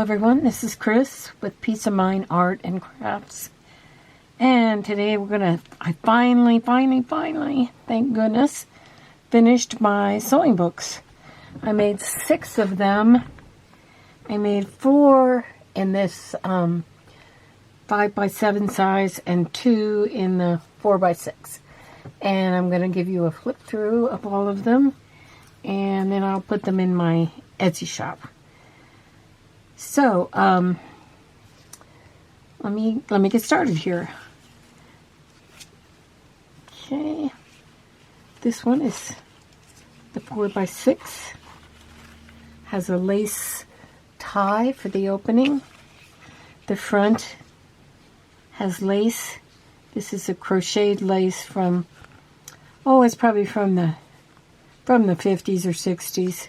everyone, this is Chris with Peace of Mind Art and Crafts, and today I finally, thank goodness, finished my sewing books. I made 6 of them. I made 4 in this 5x7 size and 2 in the 4x6, and I'm going to give you a flip through of all of them, and then I'll put them in my Etsy shop. So, let me get started here. Okay, this one is the 4x6. Has a lace tie for the opening. The front has lace. This is a crocheted lace from, it's probably from the 50s or 60s.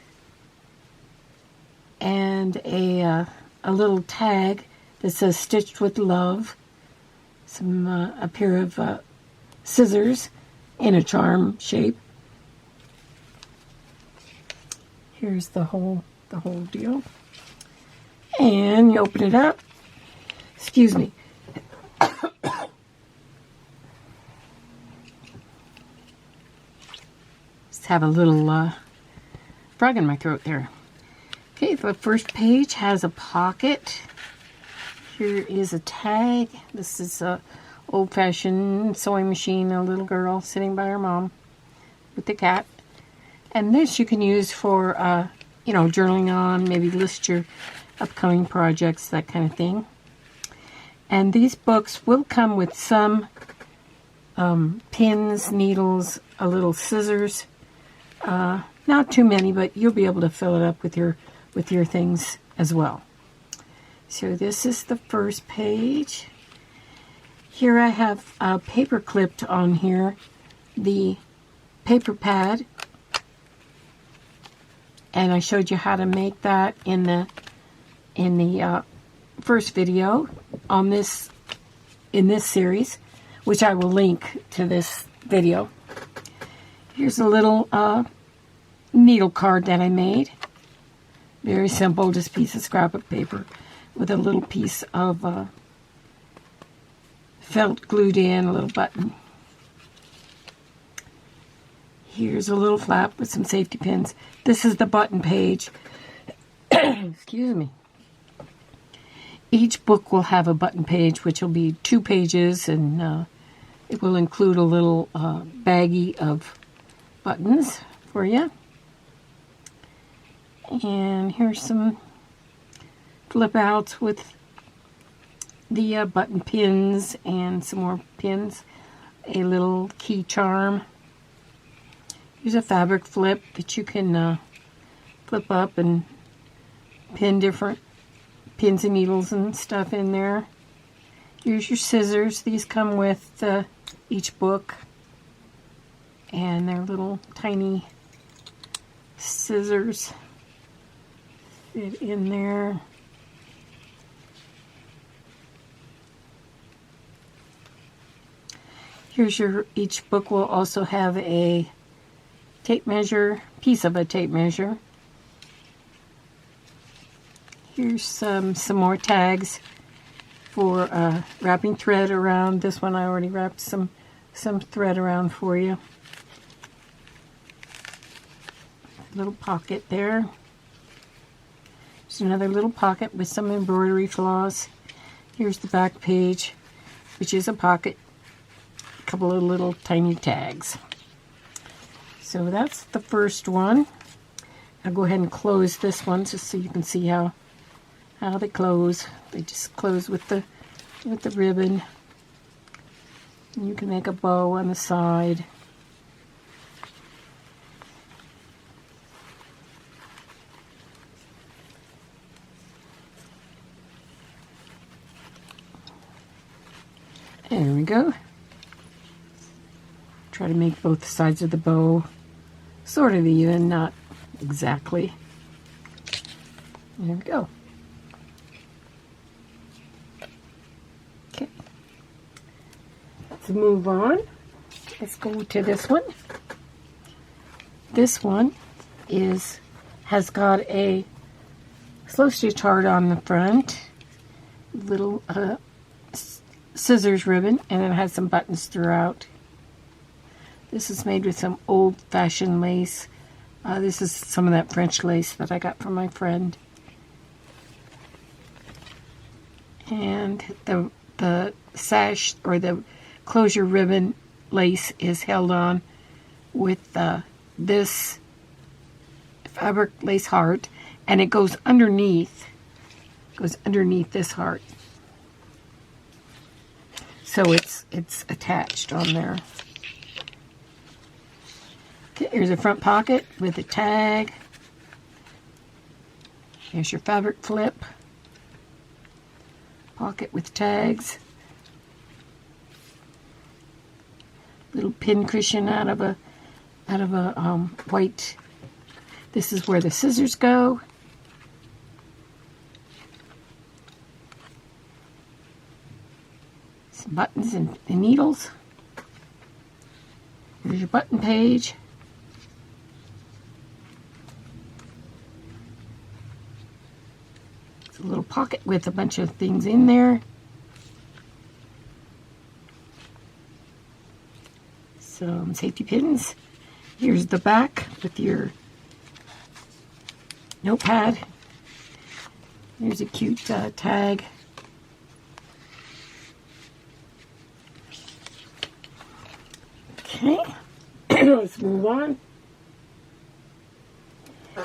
And a little tag that says "Stitched with Love." A pair of scissors in a charm shape. Here's the whole deal. And you open it up. Excuse me. Just have a little frog in my throat there. Okay, the first page has a pocket. Here is a tag. This is a old-fashioned sewing machine, a little girl sitting by her mom with the cat. And this you can use for, journaling on, maybe list your upcoming projects, that kind of thing. And these books will come with some pins, needles, a little scissors. Not too many, but you'll be able to fill it up with your things as well. So this is the first page. Here I have paper clipped on here, the paper pad, and I showed you how to make that in the first video in this series, which I will link to this video. Here's a little needle card that I made. Very simple, just a piece of scrap of paper with a little piece of felt glued in, a little button. Here's a little flap with some safety pins. This is the button page. Excuse me. Each book will have a button page, which will be 2 pages, and it will include a little baggie of buttons for you. And here's some flip outs with the button pins and some more pins. A little key charm. Here's a fabric flip that you can flip up and pin different pins and needles and stuff in there. Here's your scissors. These come with each book, and they're little tiny scissors. Fit in there. Here's each book will also have a tape measure, piece of a tape measure. Here's some more tags for wrapping thread around. This one I already wrapped some thread around for you. Little pocket there. There's another little pocket with some embroidery flaws. Here's the back page, which is a pocket. A couple of little tiny tags. So that's the first one. I'll go ahead and close this one just so you can see how they close. They just close with the ribbon. And you can make a bow on the side. There we go. Try to make both sides of the bow sort of even, not exactly. There we go. Okay. Let's move on. Let's go to this one. This one has got a slow stitch heart on the front, little scissors ribbon, and it has some buttons throughout. This is made with some old-fashioned lace. This is some of that French lace that I got from my friend. And the sash, or the closure ribbon lace, is held on with this fabric lace heart, and it goes underneath this heart. So it's attached on there. Okay, here's a front pocket with a tag. Here's your fabric flip. Pocket with tags. Little pin cushion out of a white. This is where the scissors go. Some buttons and needles. Here's your button page. It's a little pocket with a bunch of things in there. Some safety pins. Here's the back with your notepad. Here's a cute tag. Okay, let's move on.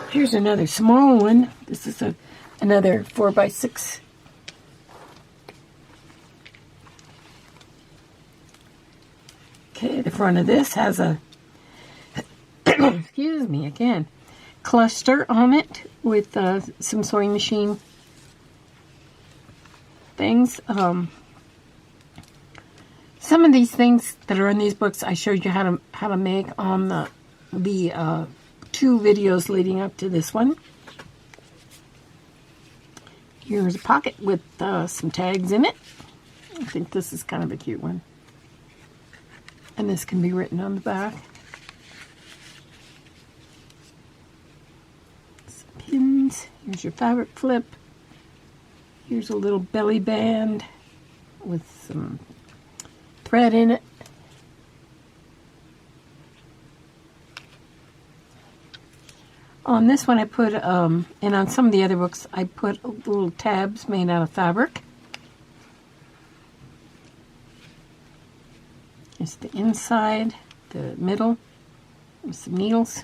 Here's another small one. This is another 4x6. Okay, the front of this has a excuse me again, cluster on it with some sewing machine things. Some of these things that are in these books I showed you how to make on the 2 videos leading up to this one. Here's a pocket with some tags in it. I think this is kind of a cute one. And this can be written on the back. Some pins. Here's your fabric flip. Here's a little belly band with some thread in it. On this one I put, and on some of the other books, I put little tabs made out of fabric. Here's the inside, the middle, with some needles,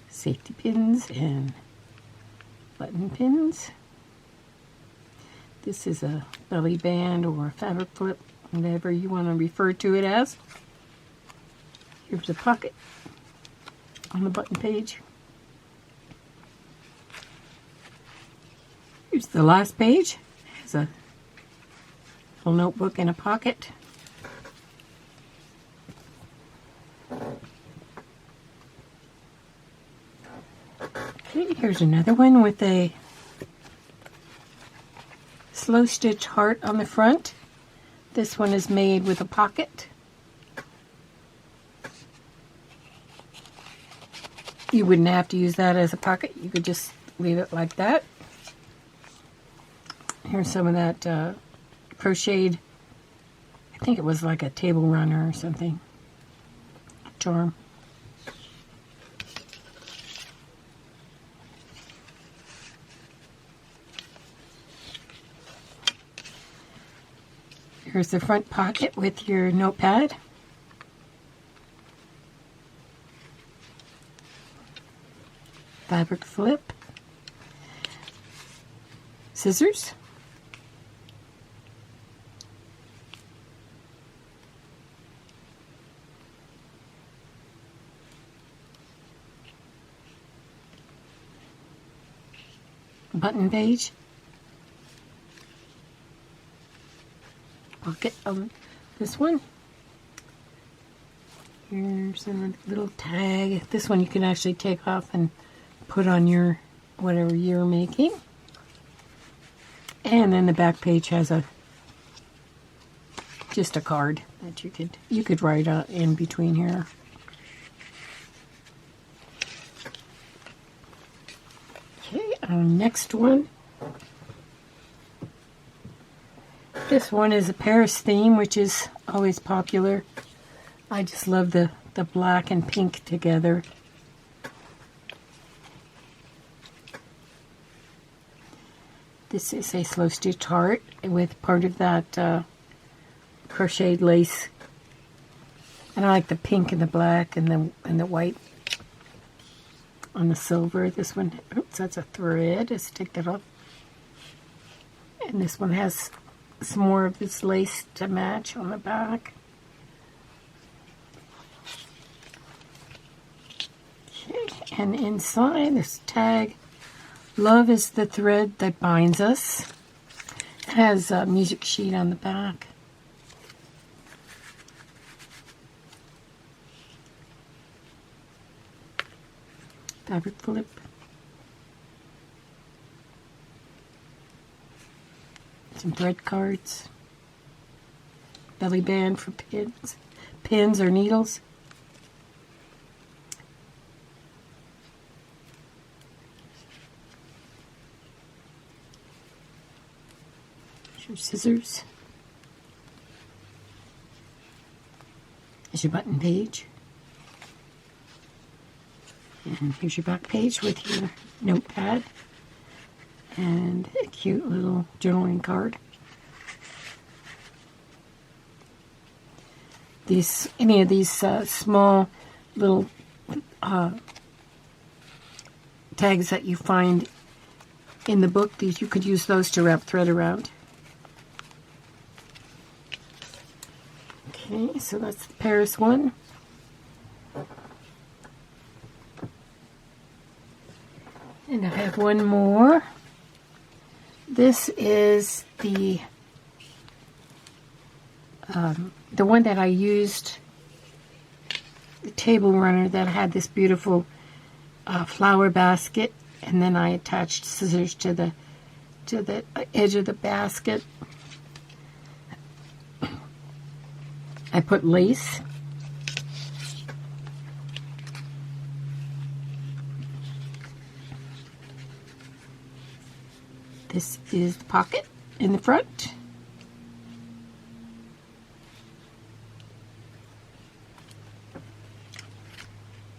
safety pins, and button pins. This is a belly band or a fabric flip, whatever you want to refer to it as. Here's a pocket on the button page. Here's the last page. It's a little notebook in a pocket. Okay, here's another one with a slow stitch heart on the front. This one is made with a pocket. You wouldn't have to use that as a pocket. You could just leave it like that. Here's some of that crocheted, I think it was like a table runner or something, charm. Here's the front pocket with your notepad. Fabric flip. Scissors. Button page. Pocket on this one. Here's a little tag. This one you can actually take off and put on your whatever you're making. And then the back page has just a card that you could write in between here. Next one. This one is a Paris theme, which is always popular. I just love the black and pink together. This is a slow stitch heart with part of that crocheted lace. And I like the pink and the black and the white on the silver. This one, oops, that's a thread. Let's take that off. And this one has some more of this lace to match on the back. Okay, and inside this tag, love is the thread that binds us. It has a music sheet on the back. Fabric flip. Some thread cards. Belly band for pins or needles. Here's your scissors. Here's your button page. And here's your back page with your notepad and a cute little journaling card. Any of these small little tags that you find in the book, you could use those to wrap thread around. Okay, so that's the Paris one. And I have one more. This is the one that I used, the table runner that had this beautiful flower basket, and then I attached scissors to the edge of the basket. I put lace. This is the pocket in the front.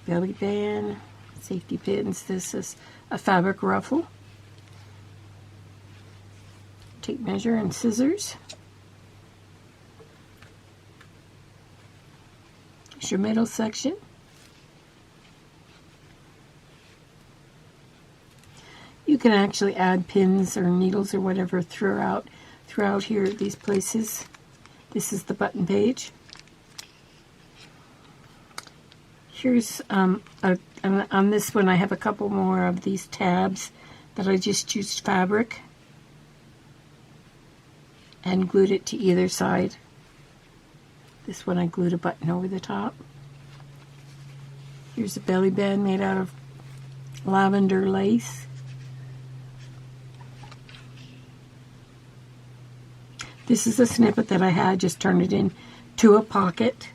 Belly band, safety pins. This is a fabric ruffle. Tape measure and scissors. Here's your middle section. You can actually add pins or needles or whatever throughout here at these places. This is the button page. Here's on this one I have a couple more of these tabs that I just used fabric and glued it to either side. This one I glued a button over the top. Here's a belly band made out of lavender lace. This is a snippet that I had, just turned it into a pocket.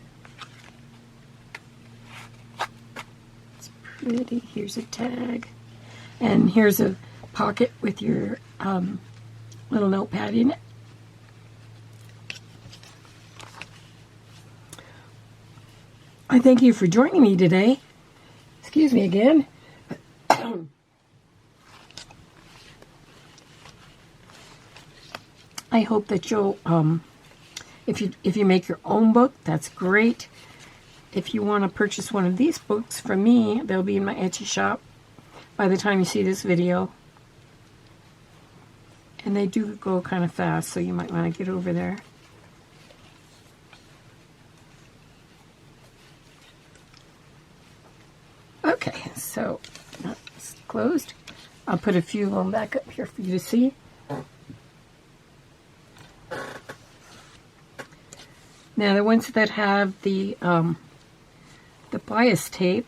It's pretty. Here's a tag. And here's a pocket with your little notepad in it. I thank you for joining me today. Excuse me again. I hope that you'll, if you make your own book, that's great. If you want to purchase one of these books from me, they'll be in my Etsy shop by the time you see this video. And they do go kind of fast, so you might want to get over there. Okay, so that's closed. I'll put a few of them back up here for you to see. Now the ones that have the bias tape,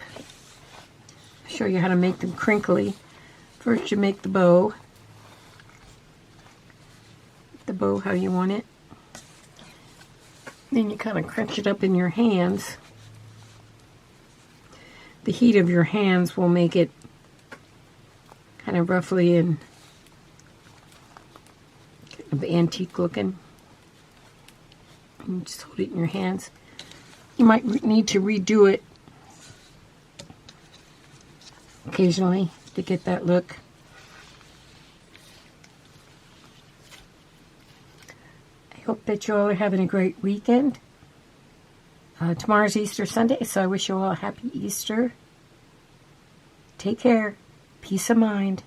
I'll show you how to make them crinkly. First you make the bow how you want it. Then you kind of crunch it up in your hands. The heat of your hands will make it kind of roughly and kind of antique looking. And just hold it in your hands. You might need to redo it occasionally to get that look. I hope that you all are having a great weekend. Tomorrow's Easter Sunday, so I wish you all a happy Easter. Take care. Peace of mind.